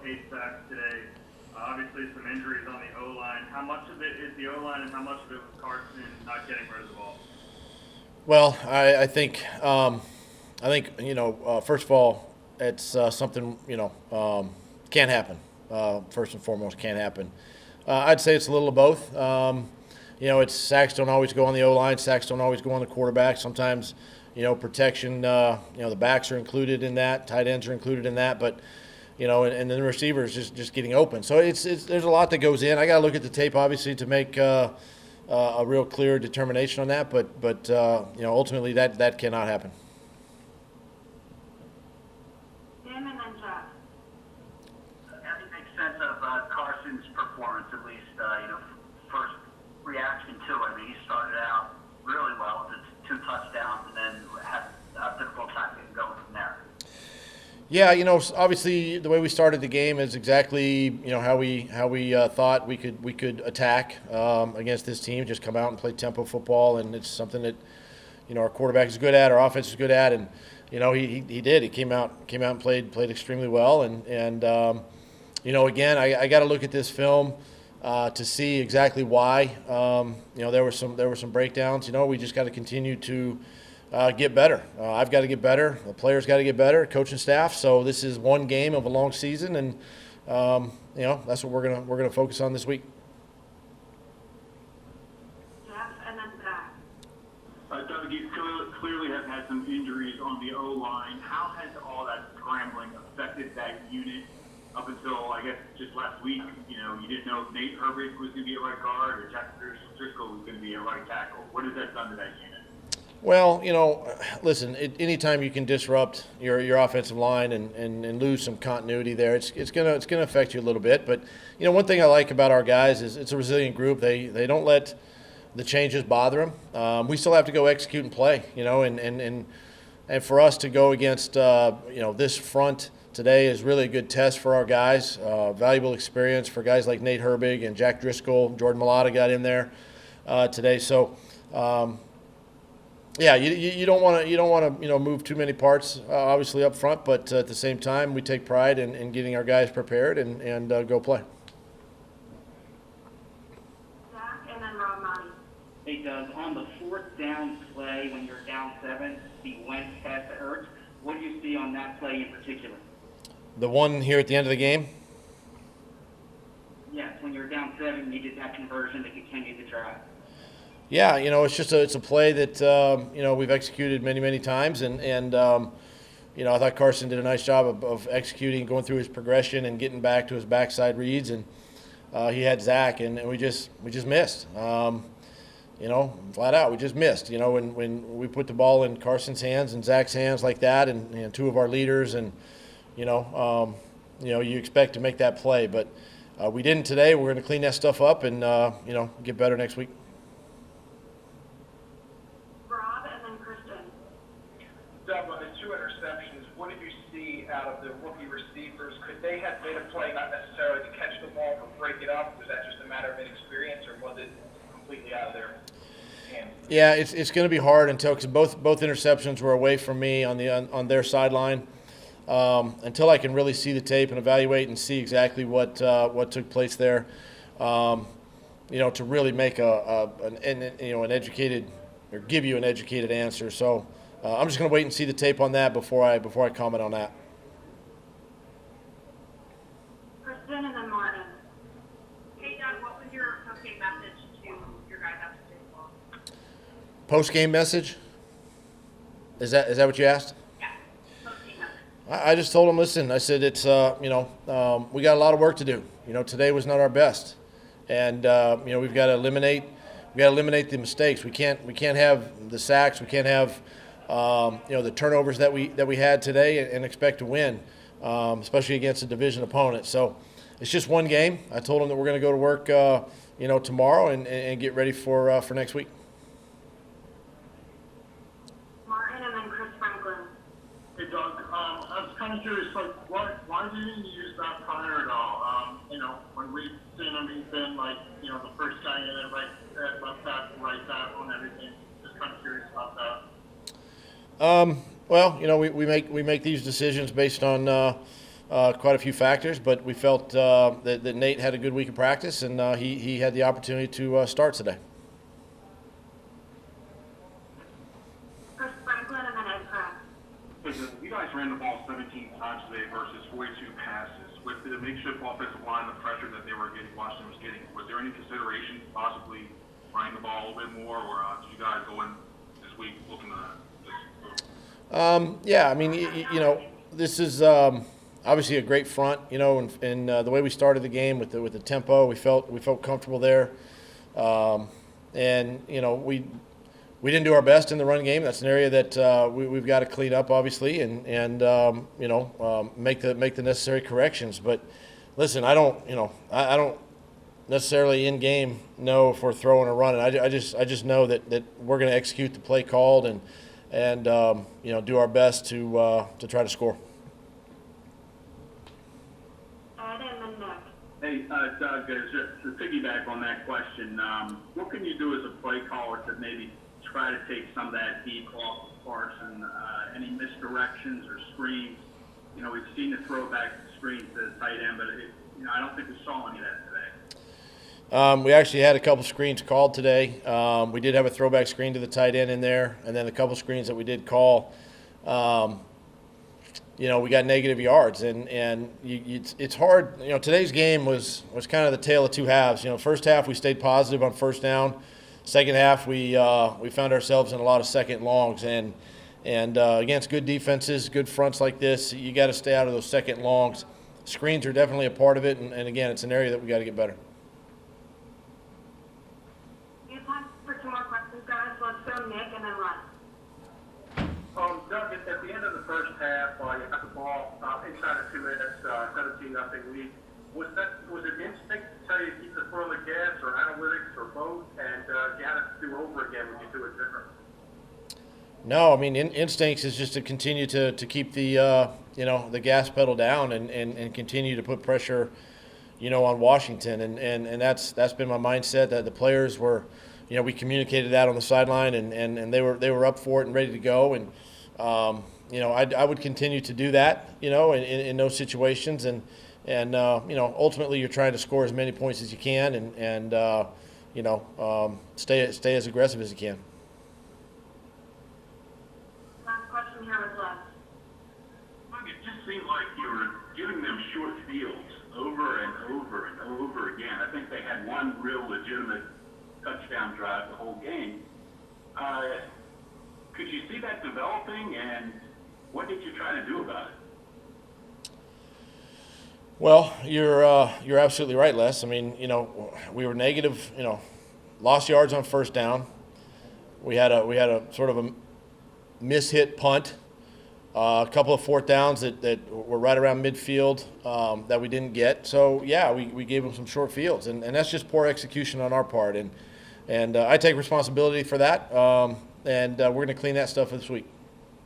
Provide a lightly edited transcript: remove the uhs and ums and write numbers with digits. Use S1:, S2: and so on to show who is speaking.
S1: 8 sacks today. Obviously, some injuries on the O-line. How much of it is the O-line, and how much of it was Carson not getting rid of the ball?
S2: Well, I think first of all, it's something can't happen. First and foremost, can't happen. I'd say it's a little of both. It's sacks don't always go on the O-line. Sacks don't always go on the quarterback. Sometimes, protection. The backs are included in that. Tight ends are included in that. But and then the receivers just getting open. So there's a lot that goes in. I got to look at the tape obviously to make a real clear determination on that. But ultimately that cannot happen.
S3: How do you make sense of Carson's performance, at least, first reaction to it? I mean, he started out really well with 2 touchdowns and then had a difficult time getting going from there.
S2: Yeah, obviously the way we started the game is exactly how we thought we could attack against this team. Just come out and play tempo football, and it's something that our quarterback is good at, our offense is good at, and he did. He came out and played extremely well, and again I got to look at this film to see exactly why. There were some breakdowns. We just got to continue to get better. I've got to get better. The players got to get better. Coaching staff. So this is one game of a long season, and that's what we're gonna focus on this week.
S4: Doug, you clearly have had some injuries on the O-line. How has all that scrambling affected that unit up until, I guess, just last week? You didn't know if Nate Herbig was going to be a right guard or Jack Driscoll was going to be a right tackle. What has that done to that unit?
S2: Well, listen, anytime you can disrupt your offensive line and lose some continuity there, it's gonna affect you a little bit. But one thing I like about our guys is it's a resilient group. They don't let the changes bother them. We still have to go execute and play, and for us to go against this front today is really a good test for our guys. Valuable experience for guys like Nate Herbig and Jack Driscoll. Jordan Mailata got in there today, so. Yeah, you don't want to move too many parts obviously up front, but at the same time we take pride in getting our guys prepared and go play.
S5: Zach and then Rob Monty.
S6: Hey Doug, on the 4th down play when you're down 7, the Wentz pass to Ertz, what do you see on that play in particular?
S2: The one here at the end of the game?
S6: Yes, when you're down 7, you did that conversion to continue the drive.
S2: Yeah, it's a play that we've executed many times, and I thought Carson did a nice job of executing, going through his progression and getting back to his backside reads, and he had Zach, and we just missed. Flat out, we just missed. When we put the ball in Carson's hands and Zach's hands like that, and 2 of our leaders, and you expect to make that play, but we didn't today. We're going to clean that stuff up and get better next week.
S7: Doug, on the 2 interceptions, what did you see out of the rookie receivers? Could they have made a play, not necessarily to catch the ball but break it up? Was that just a matter of inexperience, or was it completely out of their hands?
S2: Yeah, it's going to be hard because both interceptions were away from me on their sideline. Until I can really see the tape and evaluate and see exactly what took place there, to really make an educated or give you an educated answer. So. I'm just going to wait and see the tape on that before I comment on that.
S5: Kristen and then Martin.
S8: Hey, Doug, what was your post-game message to your guys after baseball?
S2: Post-game message? Is that what you asked?
S8: Yeah, post-game message.
S2: I just told them, listen, I said it's we got a lot of work to do. Today was not our best, and we've got to eliminate the mistakes. We can't have the sacks. We can't have the turnovers that we had today and expect to win, especially against a division opponent. So it's just one game. I told them that we're going to go to work, tomorrow and get ready for next week.
S5: Martin and then Chris Franklin.
S4: Hey, Doug, I was kind of curious, why didn't you use that prior at all? When we've seen him, he's been the first guy in it, left tackle, right tackle, and everything. Just kind of curious about that.
S2: Well, we make these decisions based on quite a few factors, but we felt that Nate had a good week of practice, and he had the opportunity to start today.
S5: Chris Franklin and then Ed Pratt.
S4: Listen, you guys ran the ball 17 times today versus 42 passes. With the makeshift offensive line, the pressure that Washington was getting, was there any consideration to possibly running the ball a little bit more, or did you guys go in this week looking at this?
S2: Yeah, I mean, this is obviously a great front, and the way we started the game with the tempo, we felt comfortable there, and we didn't do our best in the run game. That's an area that we've got to clean up, obviously, and make the necessary corrections. But listen, I don't necessarily in game know if we're throwing or running. I just know that we're going to execute the play called and do our best to try to score.
S5: Ed and then Nick.
S4: Hey, Doug, just to piggyback on that question, what can you do as a play caller to maybe try to take some of that deep off of Carson? Any misdirections or screens? We've seen the throwback screens to the tight end, but I don't think we saw any of that today.
S2: We actually had a couple screens called today. We did have a throwback screen to the tight end in there, and then a couple screens that we did call. We got negative yards, and it's hard. Today's game was kind of the tale of two halves. First half we stayed positive on first down. Second half we found ourselves in a lot of second longs, and against good defenses, good fronts like this, you got to stay out of those second longs. Screens are definitely a part of it, and again, it's an area that we got to get better.
S5: You have time for two more questions, guys. So let's go Nick and then Ryan.
S7: Doug, at the end of the first half, you got the ball inside of 2 minutes, 17-0 lead. Was it instinct to tell you to keep the foot on the gas, or analytics, or both? And you had to do over again when you do it different?
S2: No, I mean instincts is just to continue to keep the the gas pedal down and continue to put pressure, on Washington, and that's been my mindset. That the players were, we communicated that on the sideline, and they were up for it and ready to go, and I would continue to do that, in those situations, and ultimately you're trying to score as many points as you can, and stay as aggressive as you can.
S5: Last question here was Les.
S4: It just seemed like you were giving them short fields over and over and over again. I think they had one real legitimate touchdown drive the whole game. Could you see that developing, and what did you try to do about it?
S2: Well, you're absolutely right, Les. I mean, we were negative, lost yards on first down. We had a sort of a mishit punt, a couple of fourth downs that were right around midfield that we didn't get. So yeah, we gave them some short fields, and that's just poor execution on our part, and I take responsibility for that, and we're going to clean that stuff this week.